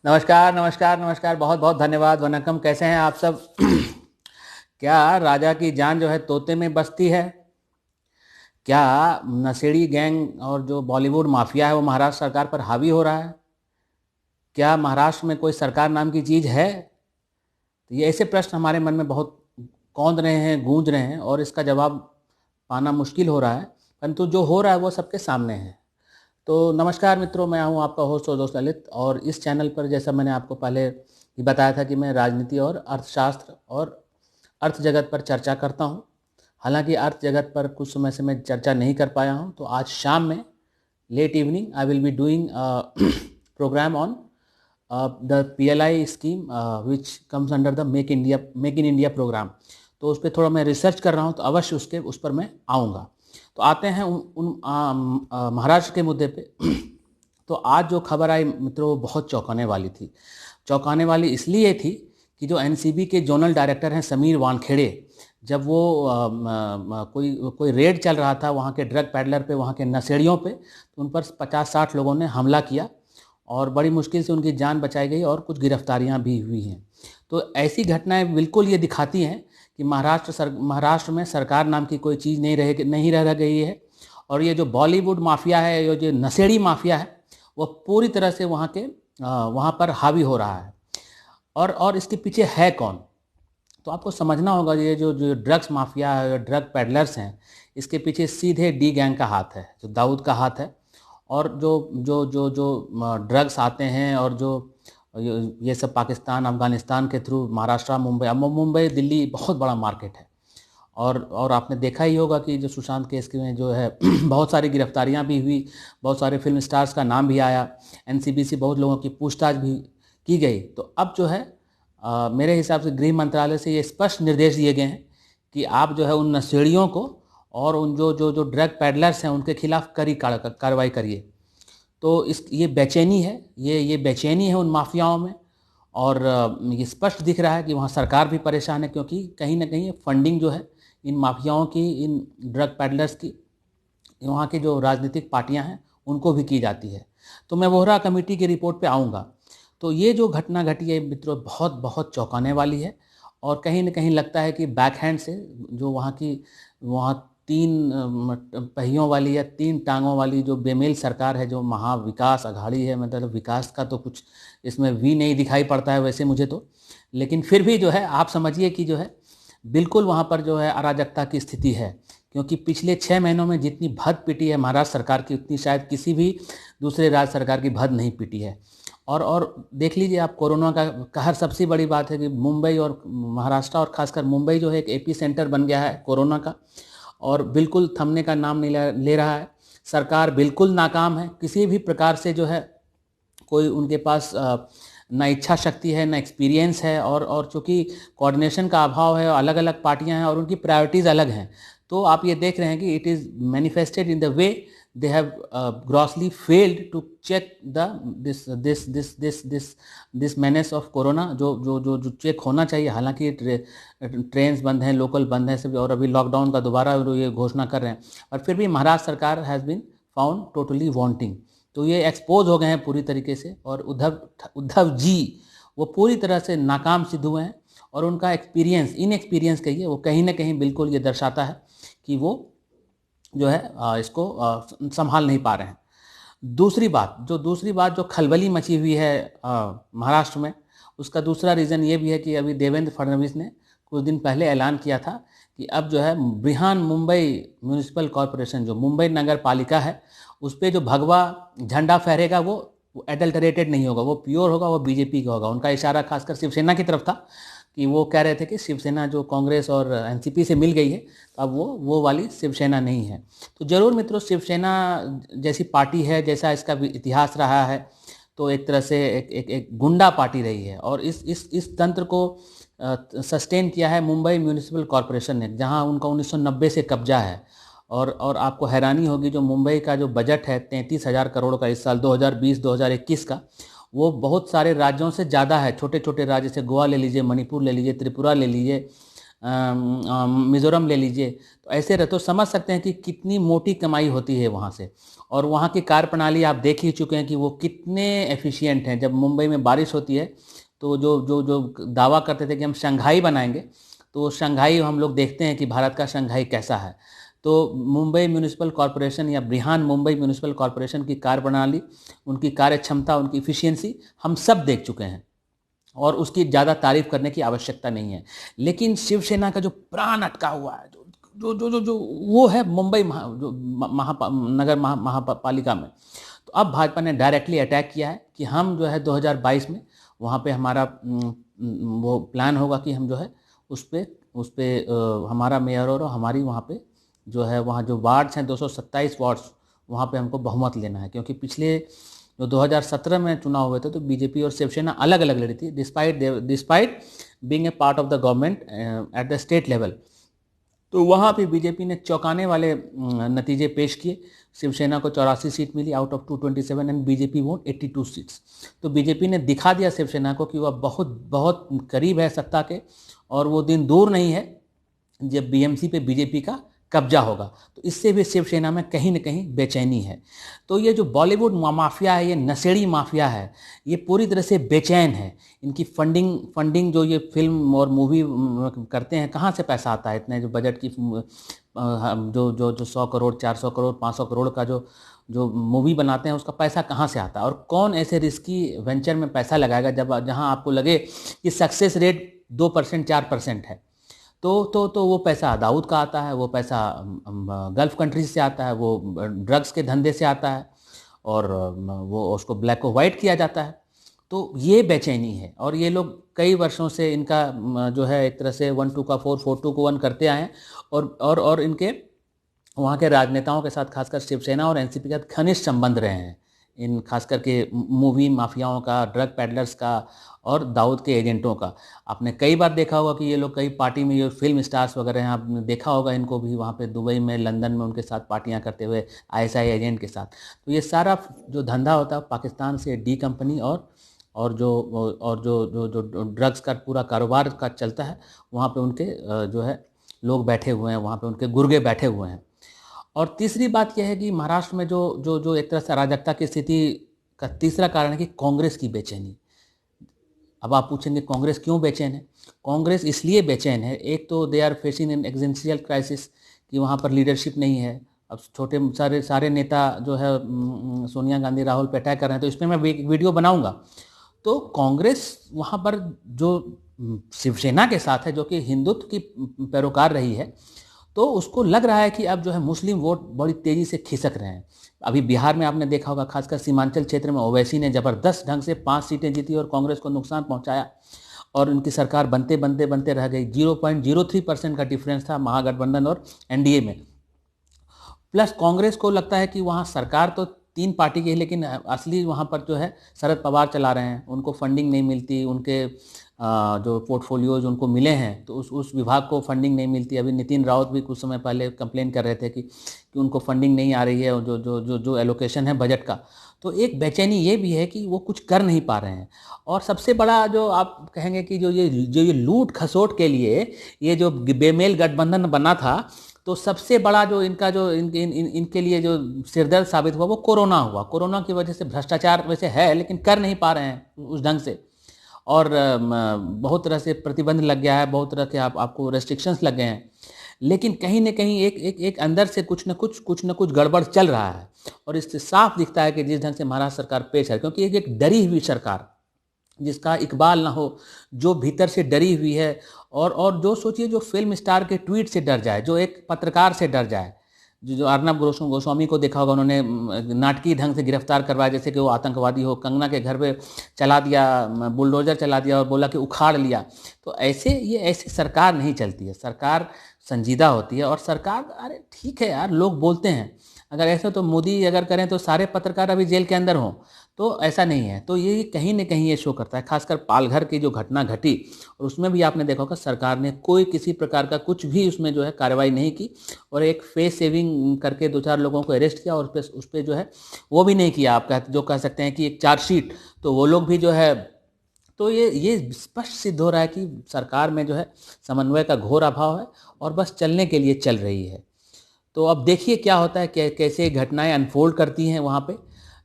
नमस्कार नमस्कार नमस्कार, बहुत बहुत धन्यवाद। वनकम, कैसे हैं आप सब? क्या राजा की जान जो है तोते में बसती है? क्या नशेड़ी गैंग और जो बॉलीवुड माफिया है वो महाराष्ट्र सरकार पर हावी हो रहा है? क्या महाराष्ट्र में कोई सरकार नाम की चीज़ है? तो ये ऐसे प्रश्न हमारे मन में बहुत कौंध रहे हैं, गूंज रहे हैं, और इसका जवाब पाना मुश्किल हो रहा है, परंतु जो हो रहा है वो सबके सामने है। तो नमस्कार मित्रों, मैं हूं आपका होस्ट और दोस्त ललित, और इस चैनल पर जैसा मैंने आपको पहले ही बताया था कि मैं राजनीति और अर्थशास्त्र और अर्थ जगत पर चर्चा करता हूं। हालांकि अर्थ जगत पर कुछ समय से मैं चर्चा नहीं कर पाया हूं, तो आज शाम में late evening I will be doing programme on the PLI scheme which comes under the make in India programme. तो उस पर थोड़ा मैं रिसर्च कर रहा हूं, तो अवश्य उस पर मैं आऊँगा। तो आते हैं महाराष्ट्र के मुद्दे पे। तो आज जो खबर आई मित्रों, वो बहुत चौंकाने वाली थी। चौंकाने वाली इसलिए थी कि जो NCB के जोनल डायरेक्टर हैं समीर वानखेड़े, जब वो कोई कोई रेड चल रहा था वहाँ के ड्रग पैडलर पे, वहाँ के नशेड़ियों पे, तो उन पर 50-60 लोगों ने हमला किया और बड़ी मुश्किल से उनकी जान बचाई गई और कुछ गिरफ्तारियां भी हुई हैं। तो ऐसी घटनाएं बिल्कुल ये दिखाती हैं कि महाराष्ट्र में सरकार नाम की कोई चीज़ नहीं रह गई है, और ये जो बॉलीवुड माफिया है, ये जो नशेड़ी माफिया है, वो पूरी तरह से वहाँ पर हावी हो रहा है। और इसके पीछे है कौन? तो आपको समझना होगा, ये जो ड्रग्स माफिया है, ड्रग पेडलर्स हैं, इसके पीछे सीधे डी गैंग का हाथ है, जो दाऊद का हाथ है। और जो जो जो जो ड्रग्स आते हैं, और जो ये सब पाकिस्तान अफगानिस्तान के थ्रू महाराष्ट्र, मुंबई दिल्ली बहुत बड़ा मार्केट है। और आपने देखा ही होगा कि जो सुशांत केस में जो है बहुत सारी गिरफ्तारियां भी हुई, बहुत सारे फिल्म स्टार्स का नाम भी आया, NCB से बहुत लोगों की पूछताछ भी की गई। तो अब जो है मेरे हिसाब से गृह मंत्रालय से ये स्पष्ट निर्देश दिए गए हैं कि आप जो है उन नशेड़ियों को और उन जो ड्रग पैडलर्स हैं उनके खिलाफ कड़ी कार्रवाई करिए। तो ये बेचैनी है, ये बेचैनी है उन माफियाओं में। और ये स्पष्ट दिख रहा है कि वहाँ सरकार भी परेशान है, क्योंकि कहीं ना कहीं फंडिंग जो है इन माफियाओं की, इन ड्रग पैडलर्स की, वहाँ की जो राजनीतिक पार्टियां हैं उनको भी की जाती है। तो मैं वोहरा कमेटी की रिपोर्ट पे आऊँगा। तो ये जो घटना घटी है मित्रों, बहुत बहुत चौंकाने वाली है। और कहीं ना कहीं लगता है कि बैकहैंड से जो वहाँ 3 पहियों वाली या 3 टांगों वाली जो बेमेल सरकार है, जो महाविकास अघाड़ी है, मतलब विकास का तो कुछ इसमें भी नहीं दिखाई पड़ता है वैसे मुझे तो, लेकिन फिर भी जो है आप समझिए कि जो है बिल्कुल वहाँ पर जो है अराजकता की स्थिति है। क्योंकि पिछले 6 महीनों में जितनी भद पिटी है महाराष्ट्र सरकार की, उतनी शायद किसी भी दूसरे राज्य सरकार की भद नहीं पिटी है। और देख लीजिए आप, कोरोना का कहर, सबसे बड़ी बात है कि मुंबई और महाराष्ट्र, और खासकर मुंबई जो है एक एपी सेंटर बन गया है कोरोना का, और बिल्कुल थमने का नाम नहीं ले रहा है। सरकार बिल्कुल नाकाम है, किसी भी प्रकार से जो है कोई उनके पास ना इच्छा शक्ति है, ना एक्सपीरियंस है, और चूँकि कोऑर्डिनेशन का अभाव है, अलग अलग पार्टियां हैं और उनकी प्रायोरिटीज़ अलग हैं। तो आप ये देख रहे हैं कि it is manifested in the way they have grossly failed to check this menace of corona, जो चेक होना चाहिए। हालांकि ट्रेन्स बंद हैं, लोकल बंद हैं सब, और अभी लॉकडाउन का दोबारा ये घोषणा कर रहे हैं, और फिर भी महाराष्ट्र सरकार has been found totally wanting. तो ये एक्सपोज हो गए हैं पूरी तरीके से, और उद्धव जी वो पूरी तरह से नाकाम सिद्ध हुए हैं। और उनका इनएक्सपीरियंस कहिए, वो कहीं ना कहीं बिल्कुल ये दर्शाता है कि वो जो है इसको संभाल नहीं पा रहे हैं। दूसरी बात जो खलबली मची हुई है महाराष्ट्र में, उसका दूसरा रीज़न ये भी है कि अभी देवेंद्र फडणवीस ने कुछ दिन पहले ऐलान किया था कि अब जो है बृहन मुंबई म्यूनिसिपल कॉरपोरेशन, जो मुंबई नगर पालिका है, उस पर जो भगवा झंडा फहरेगा वो एडल्टरेटेड नहीं होगा, वो प्योर होगा, वो बीजेपी का होगा। उनका इशारा खासकर शिवसेना की तरफ था कि वो कह रहे थे कि शिवसेना जो कांग्रेस और NCP से मिल गई है, तो अब वो वाली शिवसेना नहीं है। तो जरूर मित्रों, शिवसेना जैसी पार्टी है, जैसा इसका इतिहास रहा है, तो एक तरह से एक गुंडा पार्टी रही है, और इस तंत्र को सस्टेन किया है मुंबई म्यूनिसिपल कॉरपोरेशन ने, जहां उनका 1990 से कब्जा है। और आपको हैरानी होगी, जो मुंबई का जो बजट है 33,000 करोड़ का इस साल 2020-2021 का, वो बहुत सारे राज्यों से ज़्यादा है। छोटे छोटे राज्य से गोवा ले लीजिए, मणिपुर ले लीजिए, त्रिपुरा ले लीजिए, मिज़ोरम ले लीजिए। तो ऐसे रहे तो समझ सकते हैं कि कितनी मोटी कमाई होती है वहाँ से। और वहाँ की कार्यप्रणाली आप देख ही चुके हैं कि वो कितने एफिशिएंट हैं। जब मुंबई में बारिश होती है तो जो जो जो दावा करते थे कि हम शंघाई बनाएंगे, तो शंघाई हम लोग देखते हैं कि भारत का शंघाई कैसा है। तो मुंबई म्यूनिसिपल कॉरपोरेशन या बृहन मुंबई म्यूनिसिपल कॉरपोरेशन की कार्यप्रणाली, उनकी कार्य क्षमता, उनकी इफिशियंसी हम सब देख चुके हैं और उसकी ज़्यादा तारीफ करने की आवश्यकता नहीं है। लेकिन शिवसेना का जो प्राण अटका हुआ है, जो जो जो जो वो है मुंबई जो नगर महापालिका में, तो अब भाजपा ने डायरेक्टली अटैक किया है कि हम जो है 2022 में वहाँ पे हमारा वो प्लान होगा कि हम जो है उस पे हमारा मेयर और हमारी वहाँ पे जो है, वहाँ जो वार्ड्स हैं 227 वार्ड्स, वहाँ पे हमको बहुमत लेना है। क्योंकि पिछले जो 2017 में चुनाव हुए थे तो बीजेपी और शिवसेना अलग अलग लड़ी थी, despite being a part of the government at the state level. तो वहाँ पे बीजेपी ने चौंकाने वाले नतीजे पेश किए। शिवसेना को 84 सीट मिली out of 227 and BJP vote 82 seats. तो बीजेपी ने दिखा दिया शिवसेना को कि वह बहुत बहुत करीब है सत्ता के, और वो दिन दूर नहीं है जब बीएमसी पे बीजेपी का कब्जा होगा। तो इससे भी शिवसेना में कहीं न कहीं बेचैनी है। तो ये जो बॉलीवुड माफिया है, ये नशेड़ी माफिया है, ये पूरी तरह से बेचैन है। इनकी फंडिंग जो ये फिल्म और मूवी करते हैं, कहाँ से पैसा आता है? इतने जो बजट की जो जो जो 100 करोड़ 400 करोड़ 500 करोड़ का जो जो मूवी बनाते हैं, उसका पैसा कहाँ से आता है? और कौन ऐसे रिस्की वेंचर में पैसा लगाएगा जहाँ आपको लगे कि सक्सेस रेट 2% 4% है? तो वो पैसा दाऊद का आता है, वो पैसा गल्फ कंट्रीज से आता है, वो ड्रग्स के धंधे से आता है, और वो उसको ब्लैक को वाइट किया जाता है। तो ये बेचैनी है, और ये लोग कई वर्षों से इनका जो है एक तरह से 1 2 का 4 4 2 को 1 करते आए हैं। और इनके वहाँ के राजनेताओं के साथ, खासकर शिवसेना और एनसीपी के साथ घनिष्ठ संबंध रहे हैं, इन खास करके मूवी माफियाओं का, ड्रग पैडलर्स का और दाऊद के एजेंटों का। आपने कई बार देखा होगा कि ये लोग कई पार्टी में, ये फिल्म स्टार्स वगैरह हैं, आपने देखा होगा इनको भी वहाँ पे दुबई में, लंदन में उनके साथ पार्टियां करते हुए आईएसआई एजेंट के साथ। तो ये सारा जो धंधा होता है पाकिस्तान से डी कंपनी और जो ड्रग्स का पूरा कारोबार का चलता है, वहाँ पे उनके जो है लोग बैठे हुए हैं, वहाँ पे उनके गुर्गे बैठे हुए हैं। और तीसरी बात यह है कि महाराष्ट्र में जो जो जो एक तरह से अराजकता की स्थिति का तीसरा कारण है कि कांग्रेस की बेचैनी। अब आप पूछेंगे कांग्रेस क्यों बेचैन है? कांग्रेस इसलिए बेचैन है, एक तो they are facing an existential crisis कि वहाँ पर लीडरशिप नहीं है। अब छोटे सारे नेता जो है सोनिया गांधी, राहुल पे अटैक कर रहे हैं, तो इस पर मैं वीडियो बनाऊंगा। तो कांग्रेस वहाँ पर जो शिवसेना के साथ है, जो कि हिंदुत्व की पैरोकार रही है, तो उसको लग रहा है कि अब जो है मुस्लिम वोट बड़ी तेजी से खिसक रहे हैं। अभी बिहार में आपने देखा होगा, खासकर सीमांचल क्षेत्र में ओवैसी ने जबरदस्त ढंग से 5 सीटें जीती और कांग्रेस को नुकसान पहुंचाया, और उनकी सरकार बनते रह गई। 0.03% का डिफरेंस था महागठबंधन और एनडीए में। प्लस कांग्रेस को लगता है कि वहाँ सरकार तो 3 पार्टी की है, लेकिन असली वहाँ पर जो है शरद पवार चला रहे हैं, उनको फंडिंग नहीं मिलती, उनके जो पोर्टफोलियोज उनको मिले हैं तो उस विभाग को फंडिंग नहीं मिलती। अभी नितिन राउत भी कुछ समय पहले कंप्लेन कर रहे थे कि उनको फंडिंग नहीं आ रही है, जो जो जो जो एलोकेशन है बजट का। तो एक बेचैनी ये भी है कि वो कुछ कर नहीं पा रहे हैं। और सबसे बड़ा जो आप कहेंगे कि जो ये लूट खसोट के लिए ये जो बेमेल गठबंधन बना था, तो सबसे बड़ा जो इनका जो इनके लिए जो सिरदर्द साबित हुआ वो कोरोना हुआ। कोरोना की वजह से भ्रष्टाचार वैसे है, लेकिन कर नहीं पा रहे हैं उस ढंग से, और बहुत तरह से प्रतिबंध लग गया है, बहुत तरह के आपको रेस्ट्रिक्शंस लग गए हैं। लेकिन कहीं न कहीं एक अंदर से कुछ न कुछ गड़बड़ चल रहा है, और इससे साफ दिखता है कि जिस ढंग से महाराष्ट्र सरकार पेश है, क्योंकि एक डरी हुई सरकार, जिसका इकबाल ना हो, जो भीतर से डरी हुई है, और जो सोचिए जो फिल्म स्टार के ट्वीट से डर जाए, जो एक पत्रकार से डर जाए, जो अर्नब गोस्वामी को देखा होगा, उन्होंने नाटकीय ढंग से गिरफ्तार करवाया जैसे कि वो आतंकवादी हो, कंगना के घर पे चला दिया, बुलडोजर चला दिया और बोला कि उखाड़ लिया। तो ऐसे सरकार नहीं चलती है। सरकार संजीदा होती है, और सरकार, अरे ठीक है यार, लोग बोलते हैं, अगर ऐसा तो मोदी अगर करें तो सारे पत्रकार अभी जेल के अंदर हों, तो ऐसा नहीं है। तो ये कहीं न कहीं ये शो करता है, खासकर पालघर की जो घटना घटी, और उसमें भी आपने देखा होगा सरकार ने कोई किसी प्रकार का कुछ भी उसमें जो है कार्रवाई नहीं की, और एक फेस सेविंग करके 2-4 लोगों को अरेस्ट किया, और उस पर जो है वो भी नहीं किया। आप जो कह सकते हैं कि एक चार्जशीट, तो वो लोग भी जो है, तो ये स्पष्ट सिद्ध हो रहा है कि सरकार में जो है समन्वय का घोर अभाव है, और बस चलने के लिए चल रही है। तो अब देखिए क्या होता है, कैसे घटनाएं अनफोल्ड करती हैं वहाँ पे।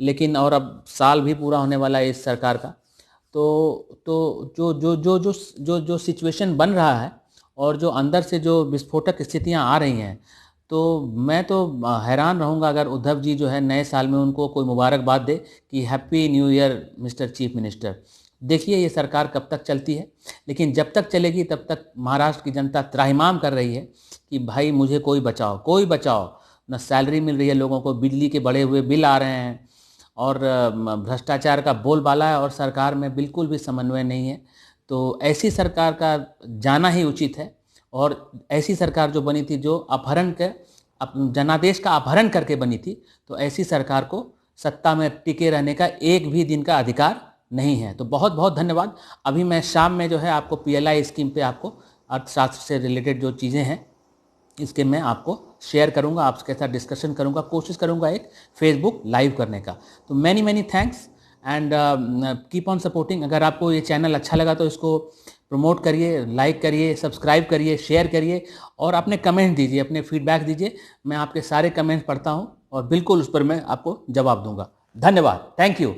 लेकिन और अब साल भी पूरा होने वाला है इस सरकार का। तो जो सिचुएशन बन रहा है और जो अंदर से जो विस्फोटक स्थितियां आ रही हैं, तो मैं तो हैरान रहूंगा अगर उद्धव जी जो है नए साल में उनको कोई मुबारकबाद दे कि happy new year mister chief minister. देखिए ये सरकार कब तक चलती है, लेकिन जब तक चलेगी तब तक महाराष्ट्र की जनता त्राहिमाम कर रही है कि भाई मुझे कोई बचाओ, कोई बचाओ। न सैलरी मिल रही है लोगों को, बिजली के बढ़े हुए बिल आ रहे हैं, और भ्रष्टाचार का बोलबाला है, और सरकार में बिल्कुल भी समन्वय नहीं है। तो ऐसी सरकार का जाना ही उचित है। और ऐसी सरकार जो बनी थी, जो अपहरण के जनादेश का अपहरण करके बनी थी, तो ऐसी सरकार को सत्ता में टिके रहने का एक भी दिन का अधिकार नहीं है। तो बहुत बहुत धन्यवाद। अभी मैं शाम में जो है आपको PLI स्कीम पे आपको अर्थशास्त्र से रिलेटेड जो चीज़ें हैं इसके मैं आपको शेयर करूंगा, आपके साथ डिस्कशन करूंगा, कोशिश करूंगा एक फेसबुक लाइव करने का। तो many many thanks and keep on supporting. अगर आपको ये चैनल अच्छा लगा तो इसको प्रमोट करिए, लाइक करिए, सब्सक्राइब करिए, शेयर करिए, और अपने कमेंट दीजिए, अपने फीडबैक दीजिए। मैं आपके सारे कमेंट्स पढ़ता हूँ और बिल्कुल उस पर मैं आपको जवाब दूंगा। धन्यवाद, थैंक यू।